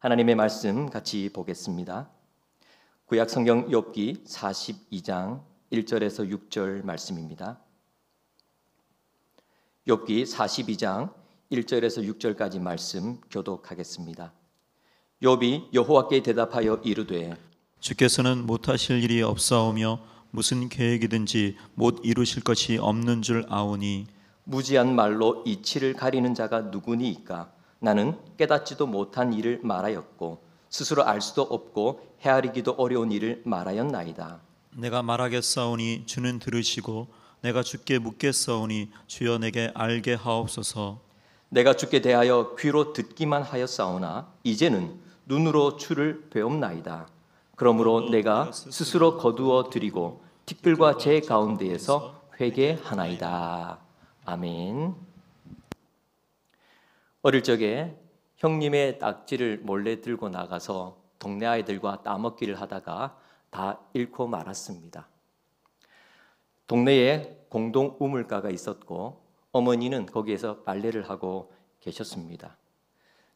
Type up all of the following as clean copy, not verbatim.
하나님의 말씀 같이 보겠습니다. 구약 성경 욥기 42장 1절에서 6절 말씀입니다. 욥기 42장 1절에서 6절까지 말씀 교독하겠습니다. 욥이 여호와께 대답하여 이르되 주께서는 못하실 일이 없사오며 무슨 계획이든지 못 이루실 것이 없는 줄 아오니 무지한 말로 이치를 가리는 자가 누구니이까? 나는 깨닫지도 못한 일을 말하였고 스스로 알 수도 없고 헤아리기도 어려운 일을 말하였나이다. 내가 말하겠사오니 주는 들으시고 내가 주께 묻겠사오니 주여 내게 알게 하옵소서. 내가 주께 대하여 귀로 듣기만 하였사오나 이제는 눈으로 주를 배옵나이다. 그러므로 내가 스스로 거두어 드리고 티끌과 제 가운데에서 회개하나이다. 아멘. 어릴 적에 형님의 딱지를 몰래 들고 나가서 동네 아이들과 따먹기를 하다가 다 잃고 말았습니다. 동네에 공동 우물가가 있었고 어머니는 거기에서 빨래를 하고 계셨습니다.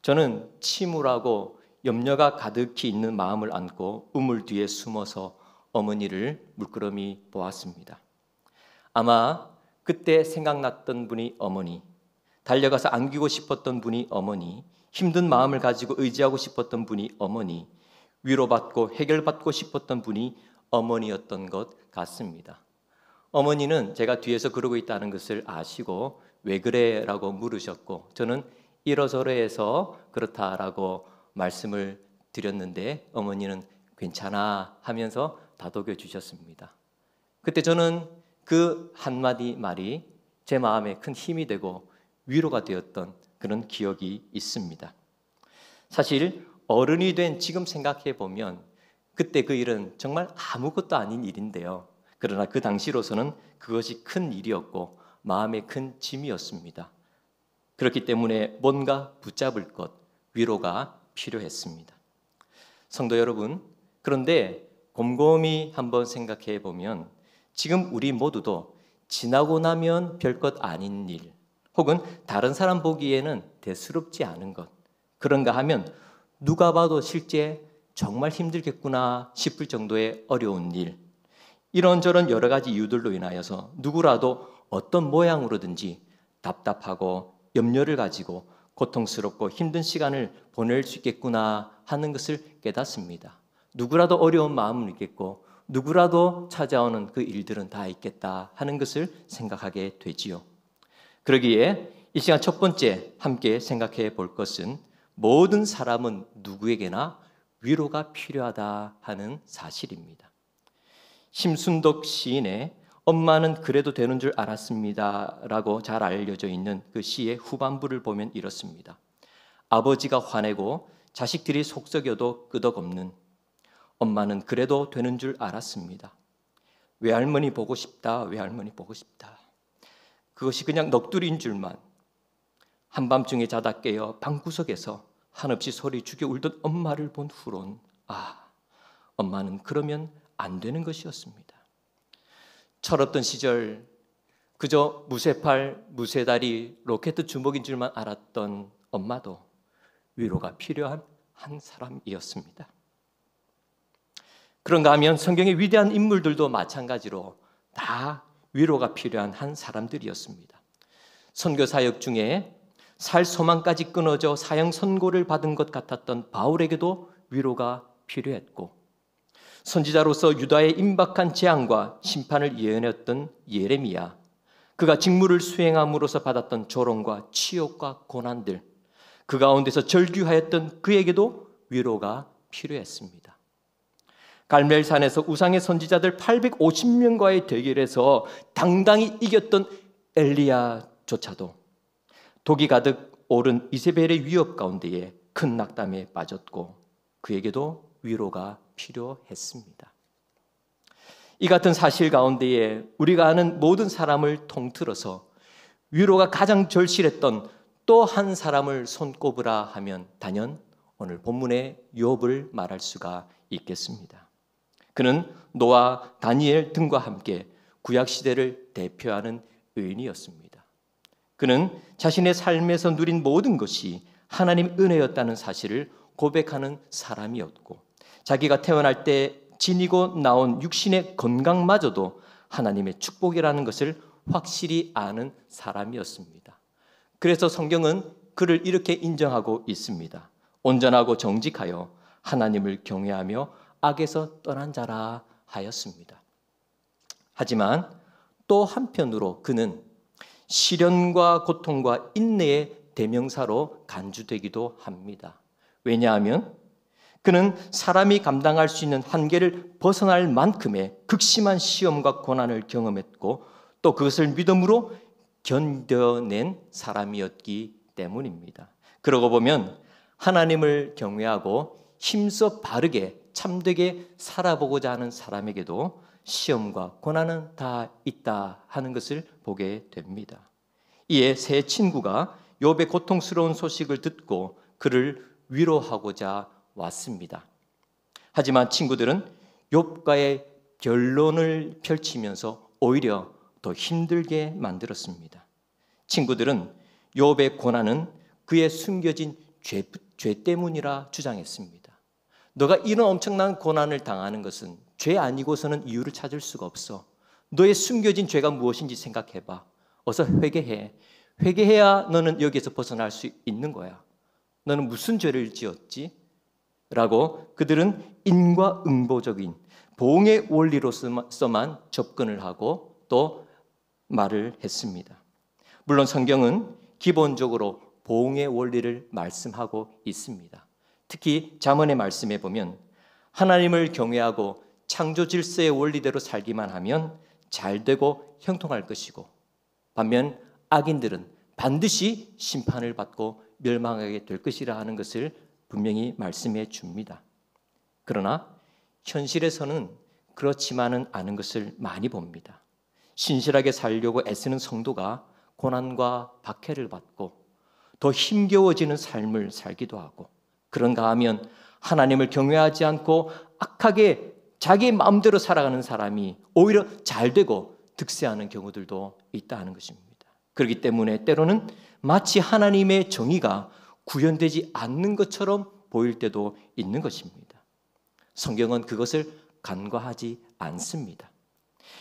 저는 침울하고 염려가 가득히 있는 마음을 안고 우물 뒤에 숨어서 어머니를 물끄러미 보았습니다. 아마 그때 생각났던 분이 어머니, 달려가서 안기고 싶었던 분이 어머니, 힘든 마음을 가지고 의지하고 싶었던 분이 어머니, 위로받고 해결받고 싶었던 분이 어머니였던 것 같습니다. 어머니는 제가 뒤에서 그러고 있다는 것을 아시고 왜 그래? 라고 물으셨고 저는 이러저러해서 그렇다라고 말씀을 드렸는데 어머니는 괜찮아 하면서 다독여 주셨습니다. 그때 저는 그 한마디 말이 제 마음에 큰 힘이 되고 위로가 되었던 그런 기억이 있습니다. 사실 어른이 된 지금 생각해 보면 그때 그 일은 정말 아무것도 아닌 일인데요. 그러나 그 당시로서는 그것이 큰 일이었고 마음에 큰 짐이었습니다. 그렇기 때문에 뭔가 붙잡을 것, 위로가 필요했습니다. 성도 여러분, 그런데 곰곰이 한번 생각해 보면 지금 우리 모두도 지나고 나면 별것 아닌 일, 혹은 다른 사람 보기에는 대수롭지 않은 것, 그런가 하면 누가 봐도 실제 정말 힘들겠구나 싶을 정도의 어려운 일, 이런저런 여러 가지 이유들로 인하여서 누구라도 어떤 모양으로든지 답답하고 염려를 가지고 고통스럽고 힘든 시간을 보낼 수 있겠구나 하는 것을 깨닫습니다. 누구라도 어려운 마음은 있겠고 누구라도 찾아오는 그 일들은 다 있겠다 하는 것을 생각하게 되지요. 그러기에 이 시간 첫 번째 함께 생각해 볼 것은 모든 사람은 누구에게나 위로가 필요하다 하는 사실입니다. 심순덕 시인의 엄마는 그래도 되는 줄 알았습니다 라고 잘 알려져 있는 그 시의 후반부를 보면 이렇습니다. 아버지가 화내고 자식들이 속썩여도 끄덕없는 엄마는 그래도 되는 줄 알았습니다. 외할머니 보고 싶다, 외할머니 보고 싶다. 그것이 그냥 넋두리인 줄만. 한밤중에 자다 깨어 방구석에서 한없이 소리 죽여 울던 엄마를 본 후론 엄마는 그러면 안 되는 것이었습니다. 철없던 시절 그저 무쇠팔, 무쇠다리, 로켓 주먹인 줄만 알았던 엄마도 위로가 필요한 한 사람이었습니다. 그런가 하면 성경의 위대한 인물들도 마찬가지로 다 위로가 필요한 한 사람들이었습니다. 선교 사역 중에 살 소망까지 끊어져 사형 선고를 받은 것 같았던 바울에게도 위로가 필요했고 선지자로서 유다의 임박한 재앙과 심판을 예언했던 예레미야, 그가 직무를 수행함으로써 받았던 조롱과 치욕과 고난들, 그 가운데서 절규하였던 그에게도 위로가 필요했습니다. 갈멜산에서 우상의 선지자들 850명과의 대결에서 당당히 이겼던 엘리야조차도 독이 가득 오른 이세벨의 위협 가운데에 큰 낙담에 빠졌고 그에게도 위로가 필요했습니다. 이 같은 사실 가운데에 우리가 아는 모든 사람을 통틀어서 위로가 가장 절실했던 또 한 사람을 손꼽으라 하면 단연 오늘 본문의 욥을 말할 수가 있겠습니다. 그는 노아, 다니엘 등과 함께 구약시대를 대표하는 의인이었습니다. 그는 자신의 삶에서 누린 모든 것이 하나님 은혜였다는 사실을 고백하는 사람이었고 자기가 태어날 때 지니고 나온 육신의 건강마저도 하나님의 축복이라는 것을 확실히 아는 사람이었습니다. 그래서 성경은 그를 이렇게 인정하고 있습니다. 온전하고 정직하여 하나님을 경외하며 악에서 떠난 자라 하였습니다. 하지만 또 한편으로 그는 시련과 고통과 인내의 대명사로 간주되기도 합니다. 왜냐하면 그는 사람이 감당할 수 있는 한계를 벗어날 만큼의 극심한 시험과 고난을 경험했고 또 그것을 믿음으로 견뎌낸 사람이었기 때문입니다. 그러고 보면 하나님을 경외하고 힘써 바르게 참되게 살아보고자 하는 사람에게도 시험과 고난은 다 있다 하는 것을 보게 됩니다. 이에 세 친구가 욥의 고통스러운 소식을 듣고 그를 위로하고자 왔습니다. 하지만 친구들은 욥과의 결론을 펼치면서 오히려 더 힘들게 만들었습니다. 친구들은 욥의 고난은 그의 숨겨진 죄 때문이라 주장했습니다. 너가 이런 엄청난 고난을 당하는 것은 죄 아니고서는 이유를 찾을 수가 없어. 너의 숨겨진 죄가 무엇인지 생각해봐. 어서 회개해. 회개해야 너는 여기에서 벗어날 수 있는 거야. 너는 무슨 죄를 지었지? 라고 그들은 인과응보적인 보응의 원리로서만 접근을 하고 또 말을 했습니다. 물론 성경은 기본적으로 보응의 원리를 말씀하고 있습니다. 특히 잠언의 말씀에 보면 하나님을 경외하고 창조 질서의 원리대로 살기만 하면 잘되고 형통할 것이고 반면 악인들은 반드시 심판을 받고 멸망하게 될 것이라 하는 것을 분명히 말씀해 줍니다. 그러나 현실에서는 그렇지만은 않은 것을 많이 봅니다. 신실하게 살려고 애쓰는 성도가 고난과 박해를 받고 더 힘겨워지는 삶을 살기도 하고 그런가 하면 하나님을 경외하지 않고 악하게 자기 마음대로 살아가는 사람이 오히려 잘되고 득세하는 경우들도 있다는 것입니다. 그렇기 때문에 때로는 마치 하나님의 정의가 구현되지 않는 것처럼 보일 때도 있는 것입니다. 성경은 그것을 간과하지 않습니다.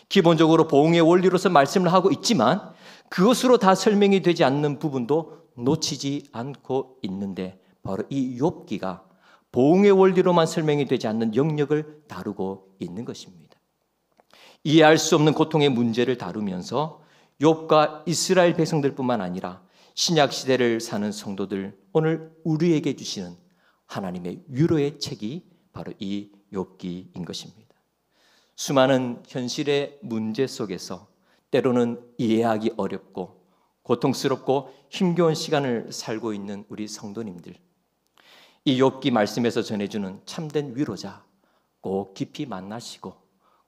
기본적으로 보응의 원리로서 말씀을 하고 있지만 그것으로 다 설명이 되지 않는 부분도 놓치지 않고 있는데 바로 이 욥기가 보응의 원리로만 설명이 되지 않는 영역을 다루고 있는 것입니다. 이해할 수 없는 고통의 문제를 다루면서 욥과 이스라엘 백성들뿐만 아니라 신약 시대를 사는 성도들 오늘 우리에게 주시는 하나님의 위로의 책이 바로 이 욥기인 것입니다. 수많은 현실의 문제 속에서 때로는 이해하기 어렵고 고통스럽고 힘겨운 시간을 살고 있는 우리 성도님들, 이 욥기 말씀에서 전해주는 참된 위로자 꼭 깊이 만나시고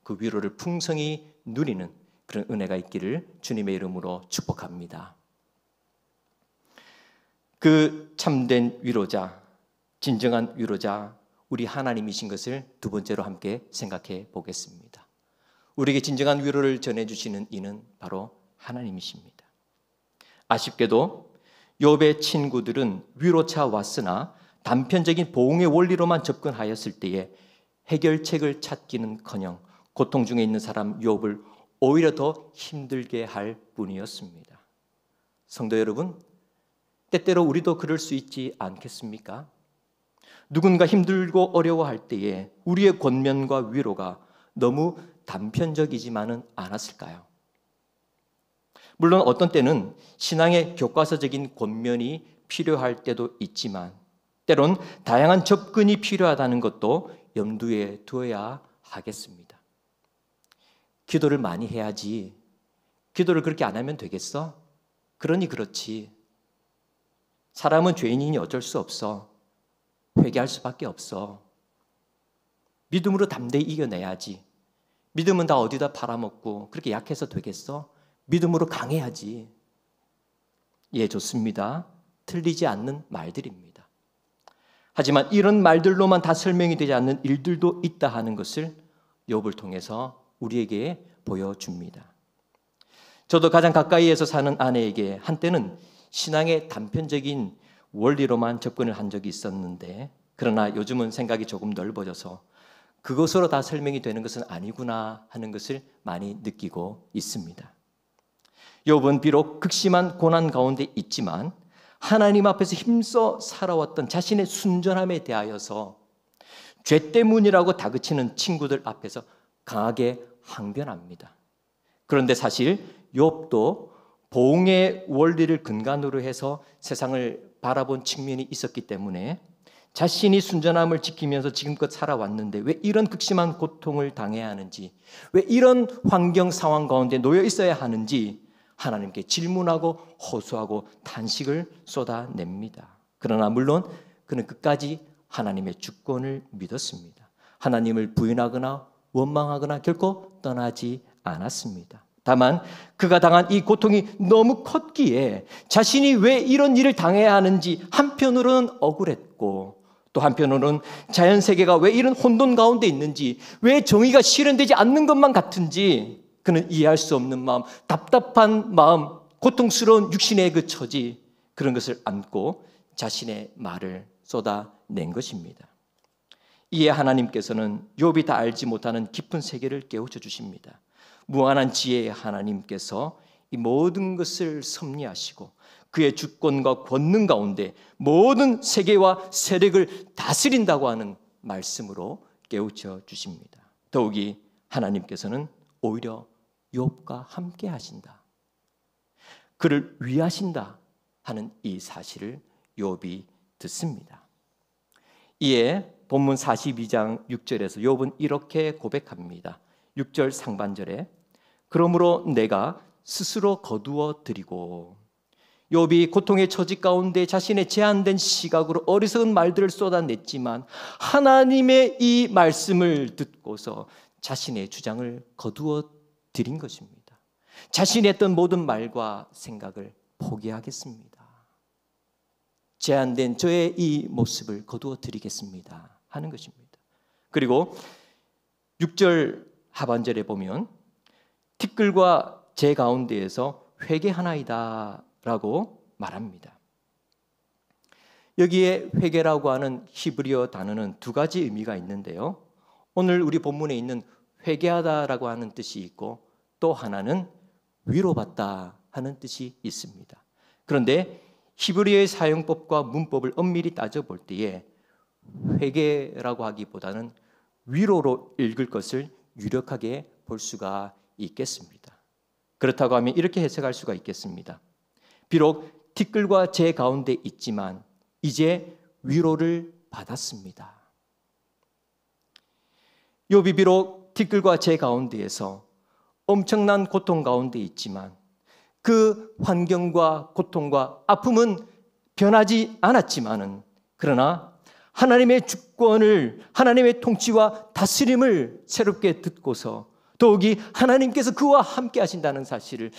그 위로를 풍성히 누리는 그런 은혜가 있기를 주님의 이름으로 축복합니다. 그 참된 위로자, 진정한 위로자 우리 하나님이신 것을 두 번째로 함께 생각해 보겠습니다. 우리에게 진정한 위로를 전해주시는 이는 바로 하나님이십니다. 아쉽게도 욥의 친구들은 위로차 왔으나 단편적인 보응의 원리로만 접근하였을 때에 해결책을 찾기는커녕 고통 중에 있는 사람 욥을 오히려 더 힘들게 할 뿐이었습니다. 성도 여러분, 때때로 우리도 그럴 수 있지 않겠습니까? 누군가 힘들고 어려워할 때에 우리의 권면과 위로가 너무 단편적이지만은 않았을까요? 물론 어떤 때는 신앙의 교과서적인 권면이 필요할 때도 있지만 때론 다양한 접근이 필요하다는 것도 염두에 두어야 하겠습니다. 기도를 많이 해야지. 기도를 그렇게 안 하면 되겠어? 그러니 그렇지. 사람은 죄인이니 어쩔 수 없어. 회개할 수밖에 없어. 믿음으로 담대히 이겨내야지. 믿음은 다 어디다 팔아먹고 그렇게 약해서 되겠어? 믿음으로 강해야지. 예, 좋습니다. 틀리지 않는 말들입니다. 하지만 이런 말들로만 다 설명이 되지 않는 일들도 있다 하는 것을 욥을 통해서 우리에게 보여줍니다. 저도 가장 가까이에서 사는 아내에게 한때는 신앙의 단편적인 원리로만 접근을 한 적이 있었는데 그러나 요즘은 생각이 조금 넓어져서 그것으로 다 설명이 되는 것은 아니구나 하는 것을 많이 느끼고 있습니다. 욥은 비록 극심한 고난 가운데 있지만 하나님 앞에서 힘써 살아왔던 자신의 순전함에 대하여서 죄 때문이라고 다그치는 친구들 앞에서 강하게 항변합니다. 그런데 사실 욥도 보응의 원리를 근간으로 해서 세상을 바라본 측면이 있었기 때문에 자신이 순전함을 지키면서 지금껏 살아왔는데 왜 이런 극심한 고통을 당해야 하는지, 왜 이런 환경 상황 가운데 놓여 있어야 하는지 하나님께 질문하고 호소하고 탄식을 쏟아냅니다. 그러나 물론 그는 끝까지 하나님의 주권을 믿었습니다. 하나님을 부인하거나 원망하거나 결코 떠나지 않았습니다. 다만 그가 당한 이 고통이 너무 컸기에 자신이 왜 이런 일을 당해야 하는지 한편으로는 억울했고 또 한편으로는 자연세계가 왜 이런 혼돈 가운데 있는지, 왜 정의가 실현되지 않는 것만 같은지 그는 이해할 수 없는 마음, 답답한 마음, 고통스러운 육신의 그 처지, 그런 것을 안고 자신의 말을 쏟아낸 것입니다. 이에 하나님께서는 욥이 다 알지 못하는 깊은 세계를 깨우쳐 주십니다. 무한한 지혜의 하나님께서 이 모든 것을 섭리하시고 그의 주권과 권능 가운데 모든 세계와 세력을 다스린다고 하는 말씀으로 깨우쳐 주십니다. 더욱이 하나님께서는 오히려 욥과 함께 하신다, 그를 위하신다 하는 이 사실을 욥이 듣습니다. 이에 본문 42장 6절에서 욥은 이렇게 고백합니다. 6절 상반절에 그러므로 내가 스스로 거두어 드리고, 욥이 고통의 처지 가운데 자신의 제한된 시각으로 어리석은 말들을 쏟아냈지만 하나님의 이 말씀을 듣고서 자신의 주장을 거두어 드린 것입니다. 자신이 했던 모든 말과 생각을 포기하겠습니다. 제한된 저의 이 모습을 거두어 드리겠습니다 하는 것입니다. 그리고 6절 하반절에 보면 티끌과 제 가운데에서 회개하나이다 라고 말합니다. 여기에 회개라고 하는 히브리어 단어는 두 가지 의미가 있는데요, 오늘 우리 본문에 있는 회개하다라고 하는 뜻이 있고 또 하나는 위로받다 하는 뜻이 있습니다. 그런데 히브리어의 사용법과 문법을 엄밀히 따져볼 때에 회개라고 하기보다는 위로로 읽을 것을 유력하게 볼 수가 있겠습니다. 그렇다고 하면 이렇게 해석할 수가 있겠습니다. 비록 티끌과 제 가운데 있지만 이제 위로를 받았습니다. 욥이 비록 티끌과 제 가운데에서 엄청난 고통 가운데 있지만 그 환경과 고통과 아픔은 변하지 않았지만은, 그러나 하나님의 주권을, 하나님의 통치와 다스림을 새롭게 듣고서 더욱이 하나님께서 그와 함께 하신다는 사실을,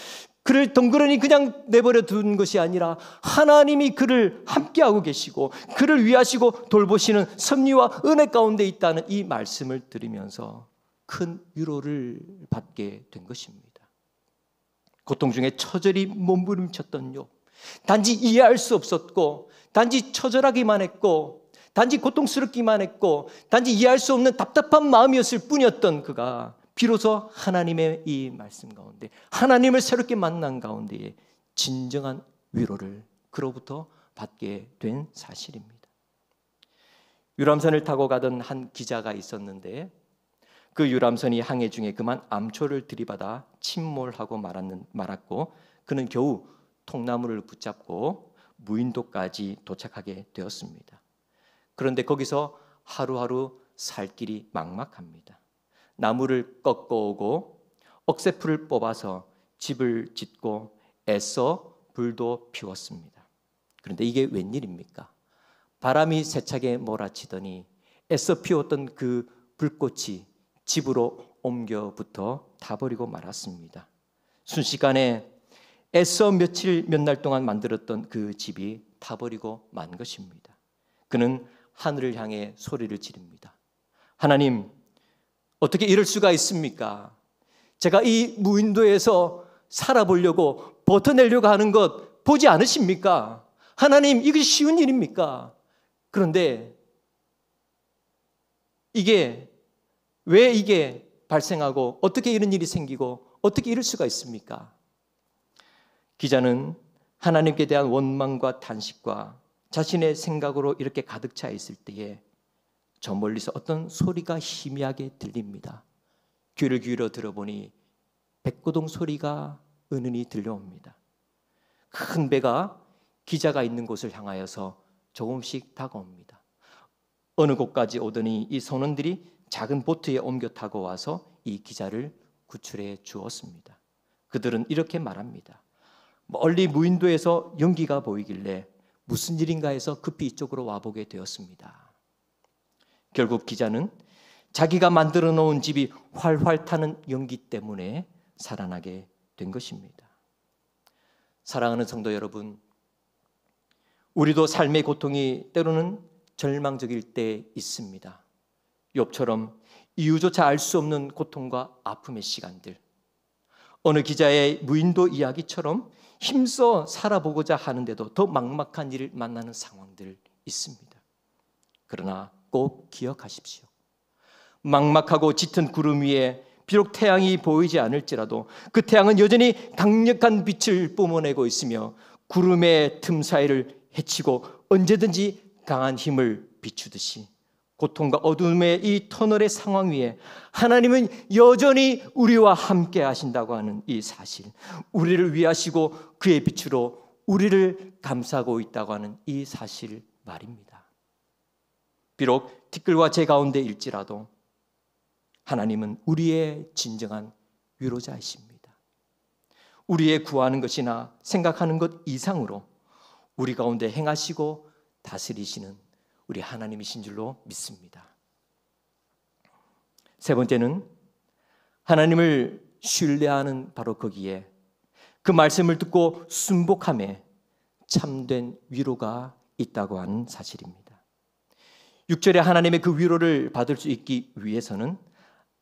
그를 덩그러니 그냥 내버려 둔 것이 아니라 하나님이 그를 함께하고 계시고 그를 위하시고 돌보시는 섭리와 은혜 가운데 있다는 이 말씀을 들으면서 큰 위로를 받게 된 것입니다. 고통 중에 처절히 몸부림쳤던 욥, 단지 이해할 수 없었고 단지 처절하기만 했고 단지 고통스럽기만 했고 단지 이해할 수 없는 답답한 마음이었을 뿐이었던 그가 비로소 하나님의 이 말씀 가운데, 하나님을 새롭게 만난 가운데에 진정한 위로를 그로부터 받게 된 사실입니다. 유람선을 타고 가던 한 기자가 있었는데 그 유람선이 항해 중에 그만 암초를 들이받아 침몰하고 말았고 그는 겨우 통나무를 붙잡고 무인도까지 도착하게 되었습니다. 그런데 거기서 하루하루 살 길이 막막합니다. 나무를 꺾어오고 억새풀을 뽑아서 집을 짓고 애써 불도 피웠습니다. 그런데 이게 웬일입니까? 바람이 세차게 몰아치더니 애써 피웠던 그 불꽃이 집으로 옮겨붙어 타버리고 말았습니다. 순식간에 애써 몇 날 동안 만들었던 그 집이 타버리고 만 것입니다. 그는 하늘을 향해 소리를 지릅니다. 하나님, 어떻게 이럴 수가 있습니까? 제가 이 무인도에서 살아보려고 버텨내려고 하는 것 보지 않으십니까? 하나님, 이것이 쉬운 일입니까? 그런데 이게 왜 이게 발생하고 어떻게 이런 일이 생기고 어떻게 이럴 수가 있습니까? 기자는 하나님께 대한 원망과 탄식과 자신의 생각으로 이렇게 가득 차 있을 때에 저 멀리서 어떤 소리가 희미하게 들립니다. 귀를 기울여 들어보니 백고동 소리가 은은히 들려옵니다. 큰 배가 기자가 있는 곳을 향하여서 조금씩 다가옵니다. 어느 곳까지 오더니 이 선원들이 작은 보트에 옮겨 타고 와서 이 기자를 구출해 주었습니다. 그들은 이렇게 말합니다. 멀리 무인도에서 연기가 보이길래 무슨 일인가 해서 급히 이쪽으로 와보게 되었습니다. 결국 기자는 자기가 만들어 놓은 집이 활활 타는 연기 때문에 살아나게 된 것입니다. 사랑하는 성도 여러분, 우리도 삶의 고통이 때로는 절망적일 때 있습니다. 욥처럼 이유조차 알 수 없는 고통과 아픔의 시간들, 어느 기자의 무인도 이야기처럼 힘써 살아보고자 하는데도 더 막막한 일을 만나는 상황들 있습니다. 그러나 꼭 기억하십시오. 막막하고 짙은 구름 위에 비록 태양이 보이지 않을지라도 그 태양은 여전히 강력한 빛을 뿜어내고 있으며 구름의 틈 사이를 헤치고 언제든지 강한 힘을 비추듯이 고통과 어둠의 이 터널의 상황 위에 하나님은 여전히 우리와 함께 하신다고 하는 이 사실, 우리를 위하시고 그의 빛으로 우리를 감싸고 있다고 하는 이 사실 말입니다. 비록 티끌과 재 가운데일지라도 하나님은 우리의 진정한 위로자이십니다. 우리의 구하는 것이나 생각하는 것 이상으로 우리 가운데 행하시고 다스리시는 우리 하나님이신 줄로 믿습니다. 세 번째는 하나님을 신뢰하는 바로 거기에 그 말씀을 듣고 순복함에 참된 위로가 있다고 하는 사실입니다. 6절에 하나님의 그 위로를 받을 수 있기 위해서는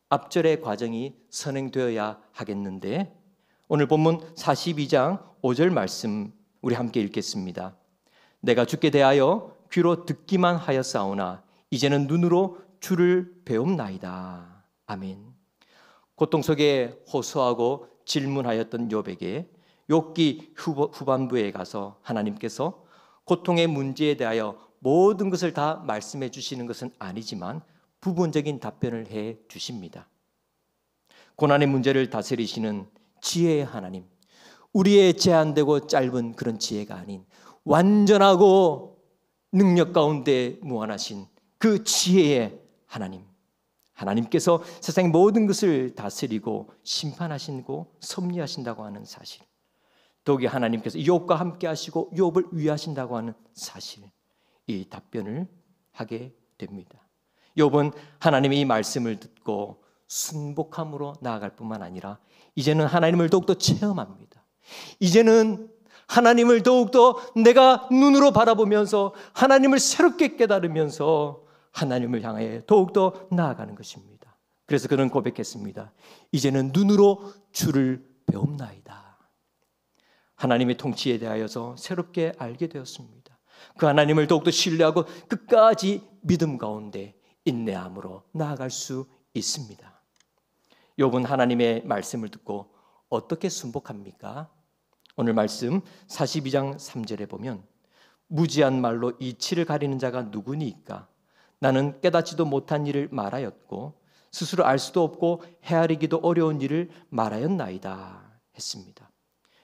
앞절의 과정이 선행되어야 하겠는데 오늘 본문 42장 5절 말씀 우리 함께 읽겠습니다. 내가 주께 대하여 귀로 듣기만 하였사오나 이제는 눈으로 주를 배움나이다. 아멘. 고통 속에 호소하고 질문하였던 욥에게 욥기 후반부에 가서 하나님께서 고통의 문제에 대하여 모든 것을 다 말씀해 주시는 것은 아니지만 부분적인 답변을 해 주십니다. 고난의 문제를 다스리시는 지혜의 하나님, 우리의 제한되고 짧은 그런 지혜가 아닌 완전하고 능력 가운데 무한하신 그 지혜의 하나님, 하나님께서 세상의 모든 것을 다스리고 심판하시고 섭리하신다고 하는 사실, 더욱이 하나님께서 욥과 함께 하시고 욥을 위하신다고 하는 사실, 이 답변을 하게 됩니다. 욥은 하나님의 이 말씀을 듣고 순복함으로 나아갈 뿐만 아니라 이제는 하나님을 더욱더 체험합니다. 이제는 하나님을 더욱더 내가 눈으로 바라보면서 하나님을 새롭게 깨달으면서 하나님을 향해 더욱더 나아가는 것입니다. 그래서 그는 고백했습니다. 이제는 눈으로 주를 배움나이다. 하나님의 통치에 대하여서 새롭게 알게 되었습니다. 그 하나님을 더욱더 신뢰하고 끝까지 믿음 가운데 인내함으로 나아갈 수 있습니다. 욥은 하나님의 말씀을 듣고 어떻게 순복합니까? 오늘 말씀 42장 3절에 보면 무지한 말로 이치를 가리는 자가 누구니까? 나는 깨닫지도 못한 일을 말하였고 스스로 알 수도 없고 헤아리기도 어려운 일을 말하였나이다 했습니다.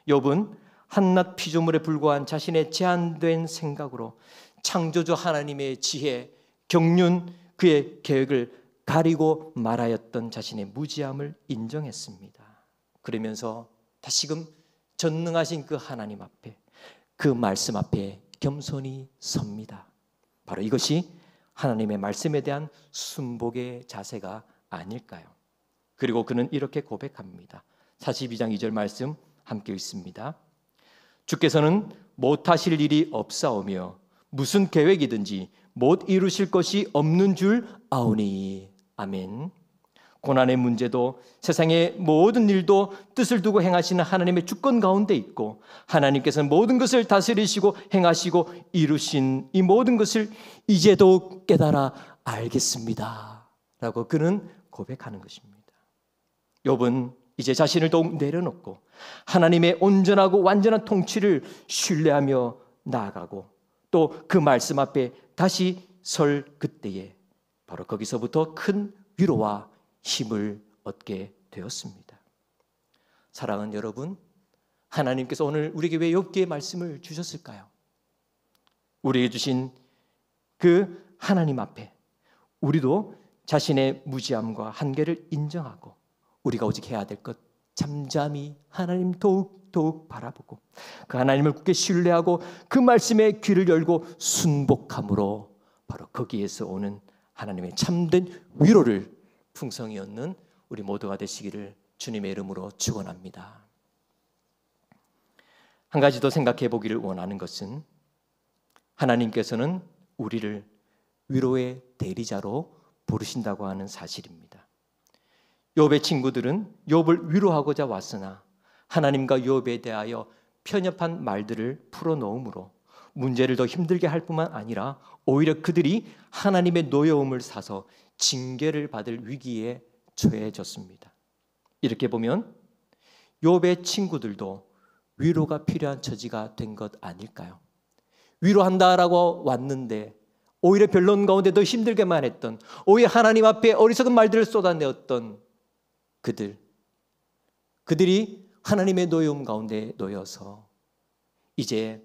욥은 한낱 피조물에 불과한 자신의 제한된 생각으로 창조주 하나님의 지혜, 경륜, 그의 계획을 가리고 말하였던 자신의 무지함을 인정했습니다. 그러면서 다시금 전능하신 그 하나님 앞에, 그 말씀 앞에 겸손히 섭니다. 바로 이것이 하나님의 말씀에 대한 순복의 자세가 아닐까요? 그리고 그는 이렇게 고백합니다. 42장 2절 말씀 함께 읽습니다. 주께서는 못하실 일이 없사오며 무슨 계획이든지 못 이루실 것이 없는 줄 아오니. 아멘. 고난의 문제도 세상의 모든 일도 뜻을 두고 행하시는 하나님의 주권 가운데 있고 하나님께서는 모든 것을 다스리시고 행하시고 이루신 이 모든 것을 이제도 깨달아 알겠습니다. 라고 그는 고백하는 것입니다. 욥은 이제 자신을 더욱 내려놓고 하나님의 온전하고 완전한 통치를 신뢰하며 나아가고 또 그 말씀 앞에 다시 설 그때에 바로 거기서부터 큰 위로와 힘을 얻게 되었습니다. 사랑하는 여러분, 하나님께서 오늘 우리에게 왜 욥기의 말씀을 주셨을까요? 우리에게 주신 그 하나님 앞에 우리도 자신의 무지함과 한계를 인정하고 우리가 오직 해야 될 것 잠잠히 하나님 더욱 바라보고 그 하나님을 굳게 신뢰하고 그 말씀에 귀를 열고 순복함으로 바로 거기에서 오는 하나님의 참된 위로를 풍성히 얻는 우리 모두가 되시기를 주님의 이름으로 축원합니다. 한 가지 더 생각해 보기를 원하는 것은 하나님께서는 우리를 위로의 대리자로 부르신다고 하는 사실입니다. 욥의 친구들은 욥을 위로하고자 왔으나 하나님과 욥에 대하여 편협한 말들을 풀어놓음으로 문제를 더 힘들게 할 뿐만 아니라 오히려 그들이 하나님의 노여움을 사서 징계를 받을 위기에 처해졌습니다. 이렇게 보면 욥의 친구들도 위로가 필요한 처지가 된 것 아닐까요? 위로한다라고 왔는데 오히려 변론 가운데 더 힘들게만 했던, 오히려 하나님 앞에 어리석은 말들을 쏟아내었던 그들이 하나님의 노여움 가운데 놓여서 이제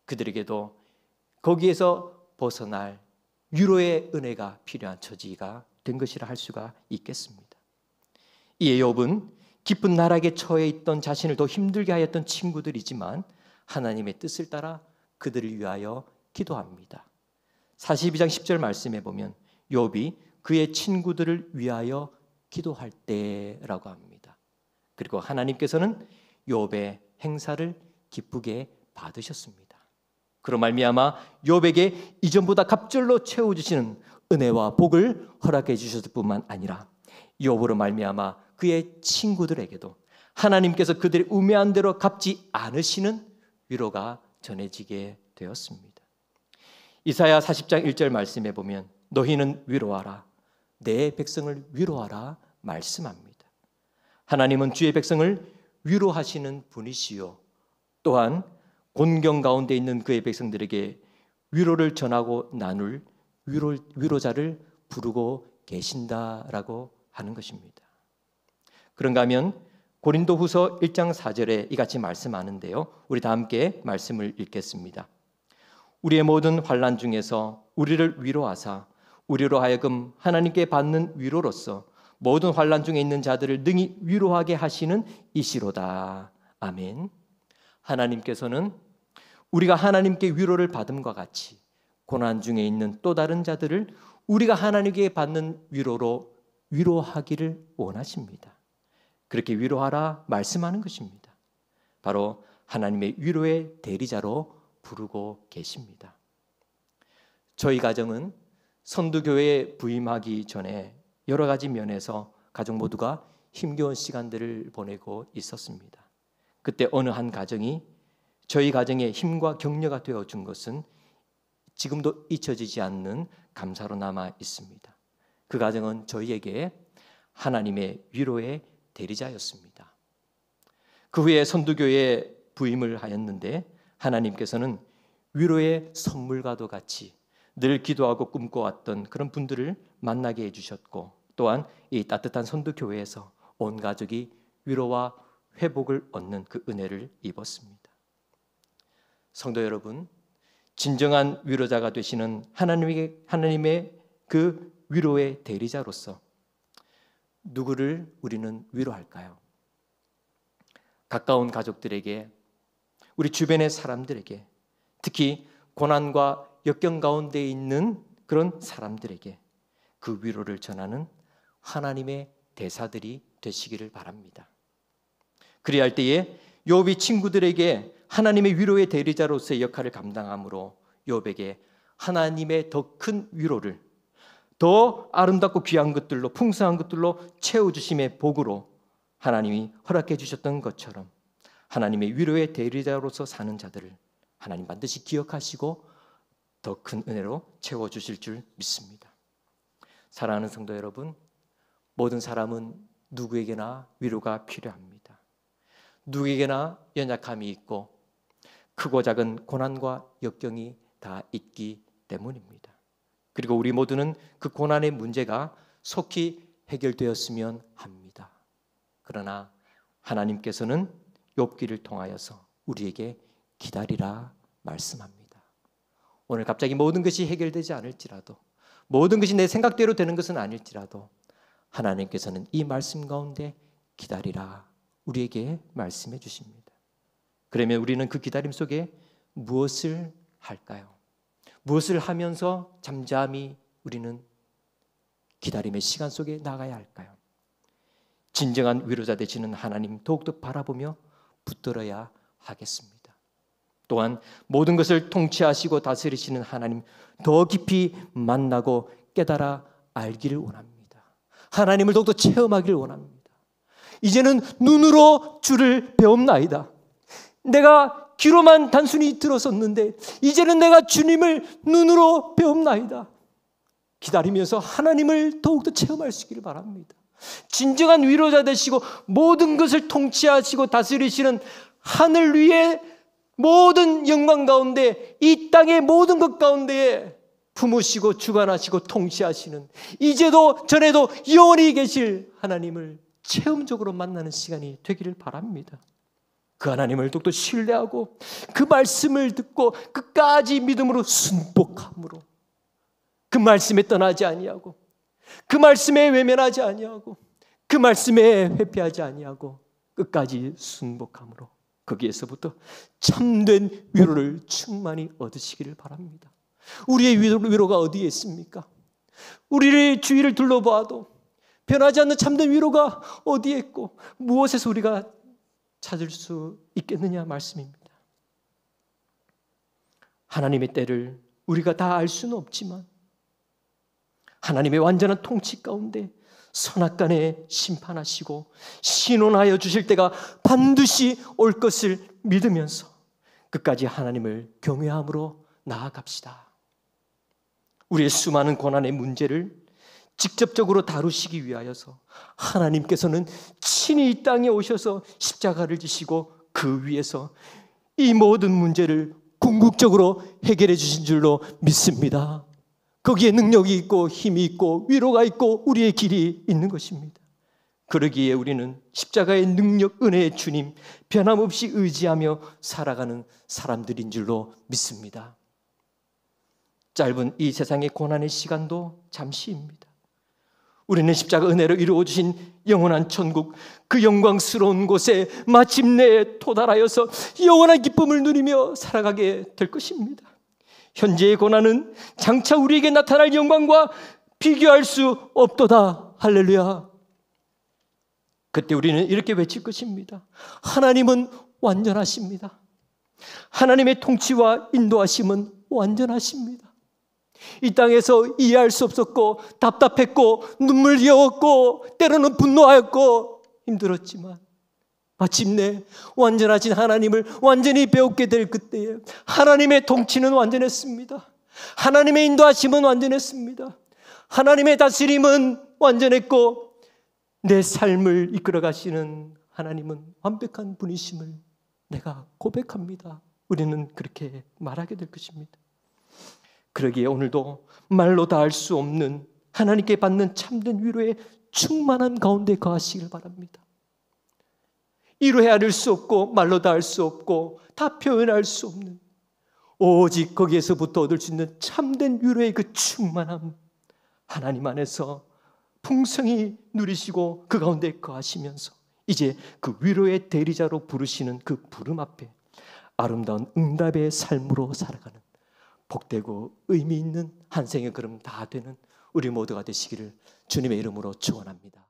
그들에게도 거기에서 벗어날 위로의 은혜가 필요한 처지가 된 것이라 할 수가 있겠습니다. 이에 욥은 깊은 나락에 처해 있던 자신을 더 힘들게 하였던 친구들이지만 하나님의 뜻을 따라 그들을 위하여 기도합니다. 42장 10절 말씀에 보면 욥이 그의 친구들을 위하여 기도할 때라고 합니다. 그리고 하나님께서는 욥의 행사를 기쁘게 받으셨습니다. 그로 말미암아 욥에게 이전보다 갑절로 채워주시는 은혜와 복을 허락해 주셨을 뿐만 아니라 욥으로 말미암아 그의 친구들에게도 하나님께서 그들의 우매한 대로 갚지 않으시는 위로가 전해지게 되었습니다. 이사야 40장 1절 말씀에 보면 너희는 위로하라, 내 백성을 위로하라 말씀합니다. 하나님은 주의 백성을 위로하시는 분이시요 또한 곤경 가운데 있는 그의 백성들에게 위로를 전하고 나눌 위로자를 부르고 계신다라고 하는 것입니다. 그런가 하면 고린도후서 1장 4절에 이같이 말씀하는데요, 우리 다 함께 말씀을 읽겠습니다. 우리의 모든 환난 중에서 우리를 위로하사 우리로 하여금 하나님께 받는 위로로서 모든 환난 중에 있는 자들을 능히 위로하게 하시는 이시로다. 아멘. 하나님께서는 우리가 하나님께 위로를 받음과 같이 고난 중에 있는 또 다른 자들을 우리가 하나님께 받는 위로로 위로하기를 원하십니다. 그렇게 위로하라 말씀하는 것입니다. 바로 하나님의 위로의 대리자로 부르고 계십니다. 저희 가정은 선두교회에 부임하기 전에 여러 가지 면에서 가족 모두가 힘겨운 시간들을 보내고 있었습니다. 그때 어느 한 가정이 저희 가정의 힘과 격려가 되어준 것은 지금도 잊혀지지 않는 감사로 남아 있습니다. 그 가정은 저희에게 하나님의 위로의 대리자였습니다. 그 후에 선두교회에 부임을 하였는데 하나님께서는 위로의 선물과도 같이 늘 기도하고 꿈꿔왔던 그런 분들을 만나게 해주셨고 또한 이 따뜻한 선두교회에서 온 가족이 위로와 회복을 얻는 그 은혜를 입었습니다. 성도 여러분, 진정한 위로자가 되시는 하나님의 그 위로의 대리자로서 누구를 우리는 위로할까요? 가까운 가족들에게, 우리 주변의 사람들에게, 특히 고난과 역경 가운데 있는 그런 사람들에게 그 위로를 전하는 하나님의 대사들이 되시기를 바랍니다. 그리할 때에 욥이 친구들에게 하나님의 위로의 대리자로서의 역할을 감당함으로 욥에게 하나님의 더 큰 위로를 더 아름답고 귀한 것들로 풍성한 것들로 채워주심의 복으로 하나님이 허락해 주셨던 것처럼 하나님의 위로의 대리자로서 사는 자들을 하나님 반드시 기억하시고 더 큰 은혜로 채워주실 줄 믿습니다. 사랑하는 성도 여러분, 모든 사람은 누구에게나 위로가 필요합니다. 누구에게나 연약함이 있고 크고 작은 고난과 역경이 다 있기 때문입니다. 그리고 우리 모두는 그 고난의 문제가 속히 해결되었으면 합니다. 그러나 하나님께서는 욥기를 통하여서 우리에게 기다리라 말씀합니다. 오늘 갑자기 모든 것이 해결되지 않을지라도, 모든 것이 내 생각대로 되는 것은 아닐지라도 하나님께서는 이 말씀 가운데 기다리라 우리에게 말씀해 주십니다. 그러면 우리는 그 기다림 속에 무엇을 할까요? 무엇을 하면서 잠잠히 우리는 기다림의 시간 속에 나가야 할까요? 진정한 위로자 되시는 하나님 더욱더 바라보며 붙들어야 하겠습니다. 또한 모든 것을 통치하시고 다스리시는 하나님 더 깊이 만나고 깨달아 알기를 원합니다. 하나님을 더욱더 체험하기를 원합니다. 이제는 눈으로 주를 배움나이다. 내가 귀로만 단순히 들었었는데 이제는 내가 주님을 눈으로 배움나이다. 기다리면서 하나님을 더욱더 체험할 수 있기를 바랍니다. 진정한 위로자 되시고 모든 것을 통치하시고 다스리시는 하늘 위에 모든 영광 가운데 이 땅의 모든 것 가운데에 품으시고 주관하시고 통치하시는 이제도 전에도 영원히 계실 하나님을 체험적으로 만나는 시간이 되기를 바랍니다. 그 하나님을 더욱더 신뢰하고 그 말씀을 듣고 끝까지 믿음으로 순복함으로 그 말씀에 떠나지 아니하고 그 말씀에 외면하지 아니하고 그 말씀에 회피하지 아니하고 끝까지 순복함으로 거기에서부터 참된 위로를 충만히 얻으시기를 바랍니다. 우리의 위로가 어디에 있습니까? 우리의 주위를 둘러봐도 변하지 않는 참된 위로가 어디에 있고 무엇에서 우리가 찾을 수 있겠느냐 말씀입니다. 하나님의 때를 우리가 다 알 수는 없지만 하나님의 완전한 통치 가운데 선악간에 심판하시고 신원하여 주실 때가 반드시 올 것을 믿으면서 끝까지 하나님을 경외함으로 나아갑시다. 우리의 수많은 고난의 문제를 직접적으로 다루시기 위하여서 하나님께서는 친히 이 땅에 오셔서 십자가를 지시고 그 위에서 이 모든 문제를 궁극적으로 해결해 주신 줄로 믿습니다. 거기에 능력이 있고 힘이 있고 위로가 있고 우리의 길이 있는 것입니다. 그러기에 우리는 십자가의 능력, 은혜의 주님 변함없이 의지하며 살아가는 사람들인 줄로 믿습니다. 짧은 이 세상의 고난의 시간도 잠시입니다. 우리는 십자가 은혜로 이루어주신 영원한 천국, 그 영광스러운 곳에 마침내 도달하여서 영원한 기쁨을 누리며 살아가게 될 것입니다. 현재의 고난은 장차 우리에게 나타날 영광과 비교할 수 없도다. 할렐루야. 그때 우리는 이렇게 외칠 것입니다. 하나님은 완전하십니다. 하나님의 통치와 인도하심은 완전하십니다. 이 땅에서 이해할 수 없었고 답답했고 눈물겨웠고 때로는 분노하였고 힘들었지만 마침내 완전하신 하나님을 완전히 배우게 될 그때에 하나님의 통치는 완전했습니다. 하나님의 인도하심은 완전했습니다. 하나님의 다스림은 완전했고 내 삶을 이끌어 가시는 하나님은 완벽한 분이심을 내가 고백합니다. 우리는 그렇게 말하게 될 것입니다. 그러기에 오늘도 말로 다 할 수 없는 하나님께 받는 참된 위로의 충만한 가운데 거하시길 바랍니다. 이루어야 할 수 없고 말로 다 할 수 없고 다 표현할 수 없는 오직 거기에서부터 얻을 수 있는 참된 위로의 그 충만함 하나님 안에서 풍성히 누리시고 그 가운데 거하시면서 이제 그 위로의 대리자로 부르시는 그 부름 앞에 아름다운 응답의 삶으로 살아가는 복되고 의미 있는 한 생의 걸음 다 되는 우리 모두가 되시기를 주님의 이름으로 축원합니다.